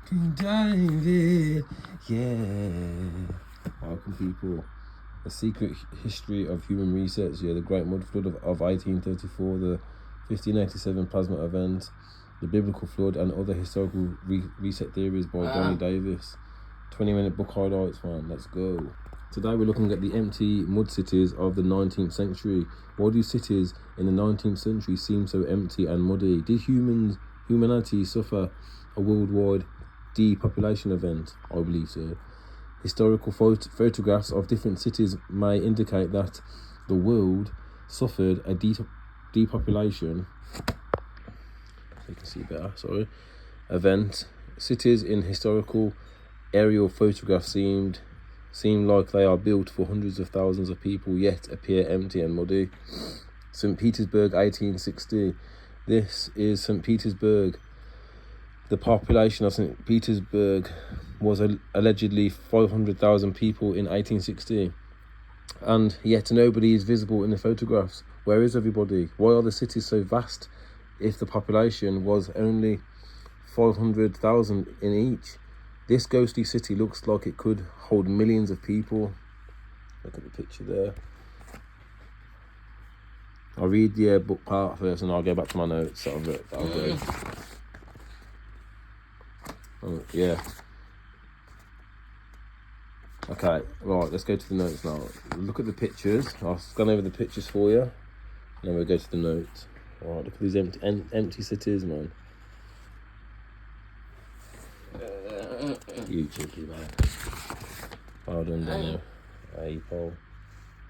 David, yeah. Welcome, people. The secret history of human research. Yeah, the Great Mud Flood of 1834, the 1587 plasma event, the biblical flood, and other historical reset theories by Johnny Davis. 20-minute book highlights, man. Let's go. Today we're looking at the empty mud cities of the 19th century. Why do cities in the 19th century seem so empty and muddy? Did humanity suffer a worldwide depopulation event? I believe so. Historical photographs of different cities may indicate that the world suffered a depopulation. You can see better, sorry. Event. Cities in historical aerial photographs seem like they are built for hundreds of thousands of people, yet appear empty and muddy. St. Petersburg, 1860. This is St. Petersburg. The population of St. Petersburg was allegedly 500,000 people in 1860, and yet nobody is visible in the photographs. Where is everybody? Why are the cities so vast if the population was only 500,000 in each? This ghostly city looks like it could hold millions of people. Look at the picture there. I'll read the book part first and I'll go back to my notes. That'll go. Oh, yeah. Okay, right, let's go to the notes now. Look at the pictures. I'll scan over the pictures for you. And then we'll go to the notes. Alright, look at these empty cities, man. You cheeky man. Well done, Daniel. Hey, Paul.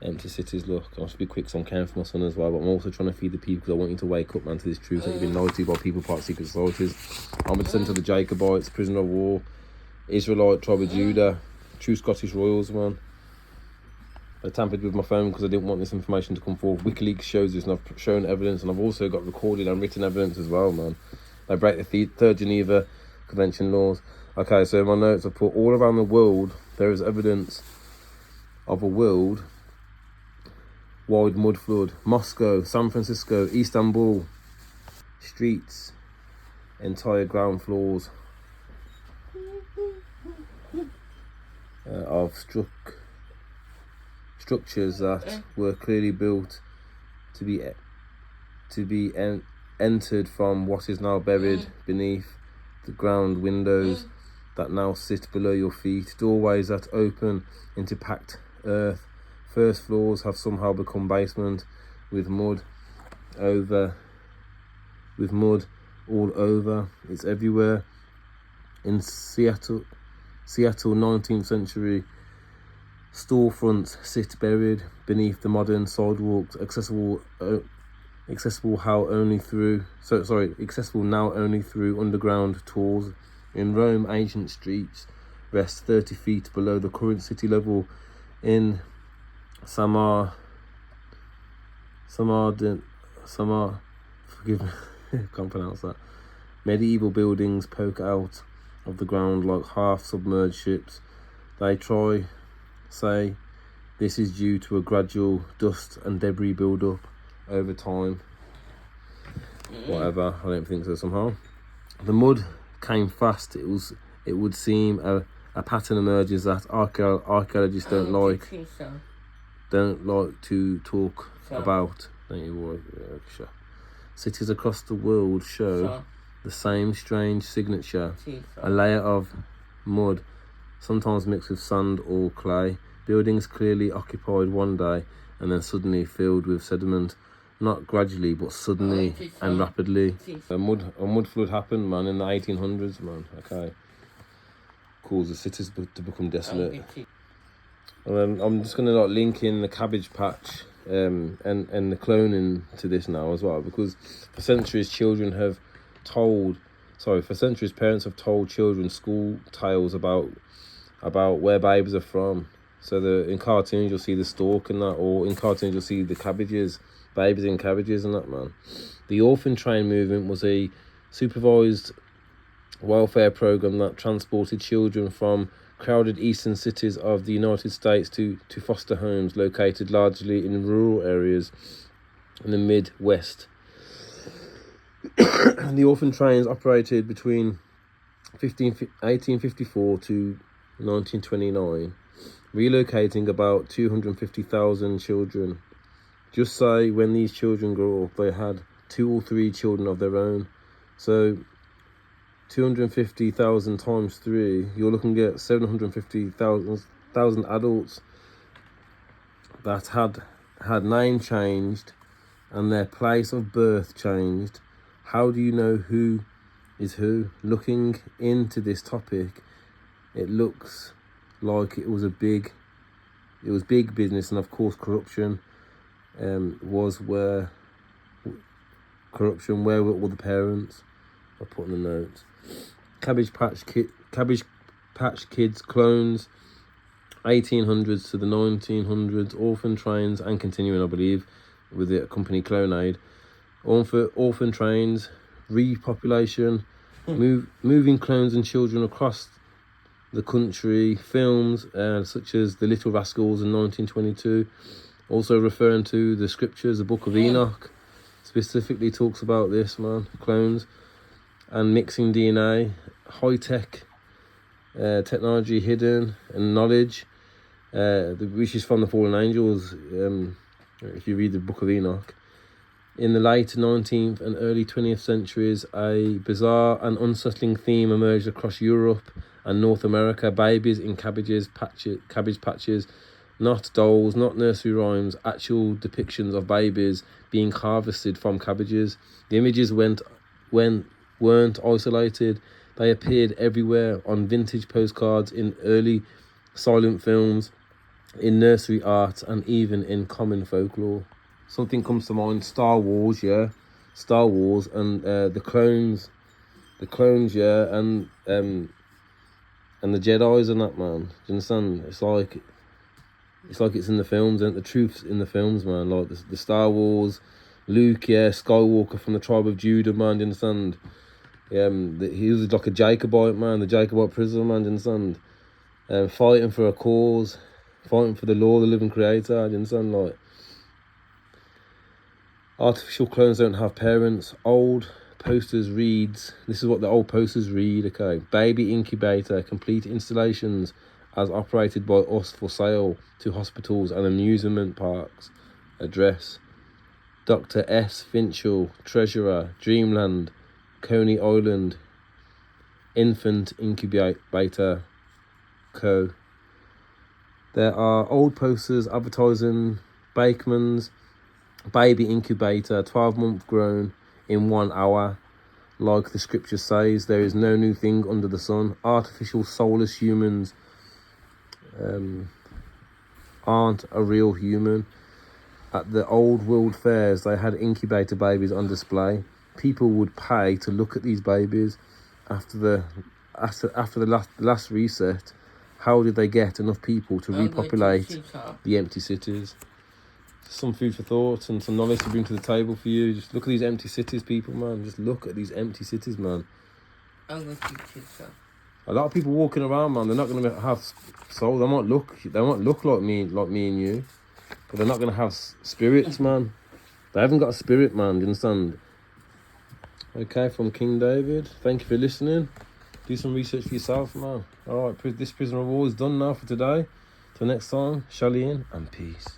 Empty cities, look. I must be quick because I'm caring for my son as well, but I'm also trying to feed the people because I want you to wake up, man, to this truth that you've been lied to by people part of secret societies. I'm a descendant of the Jacobites, prisoner of war, Israelite, tribe of Judah, true Scottish royals, man. I tampered with my phone because I didn't want this information to come forward. WikiLeaks shows this, and I've shown evidence, and I've also got recorded and written evidence as well, man. They break the Third Geneva Convention laws. Okay, so in my notes I put all around the world there is evidence of a world wide mud flood. Moscow, San Francisco, Istanbul, streets, entire ground floors of structures that were clearly built to be entered from what is now buried beneath the ground. Windows that now sit below your feet, doorways that open into packed earth. First floors have somehow become basement with mud all over. It's everywhere. In Seattle, 19th century storefronts sit buried beneath the modern sidewalks, accessible now only through underground tours. In Rome, ancient streets rest 30 feet below the current city level. In Samar, forgive me, can't pronounce that. Medieval buildings poke out of the ground like half-submerged ships. They say this is due to a gradual dust and debris build-up over time. Whatever, I don't think so somehow. The mud came fast. It would seem a pattern emerges that archaeologists don't like to talk about. Don't you worry. Cities across the world show the same strange signature, a layer of mud, sometimes mixed with sand or clay. Buildings clearly occupied one day and then suddenly filled with sediment, not gradually but suddenly and rapidly. A mud flood happened, man, in the 1800s, man. Okay, caused the cities to become desolate. And I'm just gonna link in the Cabbage Patch and the cloning to this now as well, because for centuries parents have told children school tales about where babies are from. So in cartoons you'll see the stork and that, or in cartoons you'll see the cabbages, babies in cabbages and that, man. The orphan train movement was a supervised welfare program that transported children from crowded eastern cities of the United States to foster homes located largely in rural areas in the Midwest. The orphan trains operated between 1854 to 1929, relocating about 250,000 children. Just say when these children grow up, they had 2 or 3 children of their own. So 250,000 times 3, you're looking at 750,000 adults that had name changed and their place of birth changed. How do you know who is who? Looking into this topic, it looks like it was big business, and of course corruption was where were all the parents? I'll put in the notes. Cabbage Patch Kids clones, 1800s to the 1900s, orphan trains, and continuing, I believe, with the company Clonaid. Orphan trains, repopulation, moving clones and children across the country, films such as The Little Rascals in 1922, also referring to the scriptures, the Book of Enoch, specifically talks about this, man, clones, and mixing DNA, high-tech technology hidden, and knowledge, which is from the fallen angels, if you read the Book of Enoch. In the late 19th and early 20th centuries, a bizarre and unsettling theme emerged across Europe and North America. Babies in cabbage patches, not dolls, not nursery rhymes, actual depictions of babies being harvested from cabbages. The images weren't isolated. They appeared everywhere, on vintage postcards, in early silent films, in nursery art, and even in common folklore. Something comes to mind, Star Wars, yeah? Star Wars, and the clones, yeah, and the Jedis and that, man. Do you understand? It's like it's in the films, and the truth's in the films, man. Like the Star Wars, Luke, yeah, Skywalker from the tribe of Judah, man. Do you understand? He was like a Jacobite, man, the Jacobite prisoner, man. Do you understand? Fighting for a cause, fighting for the law, the living creator. Do you understand? Like, artificial clones don't have parents. Old posters reads, this is what the old posters read, okay. Baby incubator, complete installations as operated by us for sale to hospitals and amusement parks. Address: Dr. S. Finchel, Treasurer, Dreamland, Coney Island, Infant Incubator Co. There are old posters advertising Bakeman's baby incubator, 12-month grown in 1 hour. Like the scripture says, there is no new thing under the sun. Artificial soulless humans aren't a real human. At the old world fairs, they had incubator babies on display. People would pay to look at these babies. After the last reset, how did they get enough people to repopulate the empty cities? Some food for thought and some knowledge to bring to the table for you. Just look at these empty cities, people, man. Just look at these empty cities, man. I'm going to teach you so. A lot of people walking around, man. They're not going to have soul. They might look like me and you, but they're not going to have spirits, man. They haven't got a spirit, man. Do you understand? Okay, from King David. Thank you for listening. Do some research for yourself, man. All right, this Prisoner of War is done now for today. Till next time, Shalom and peace.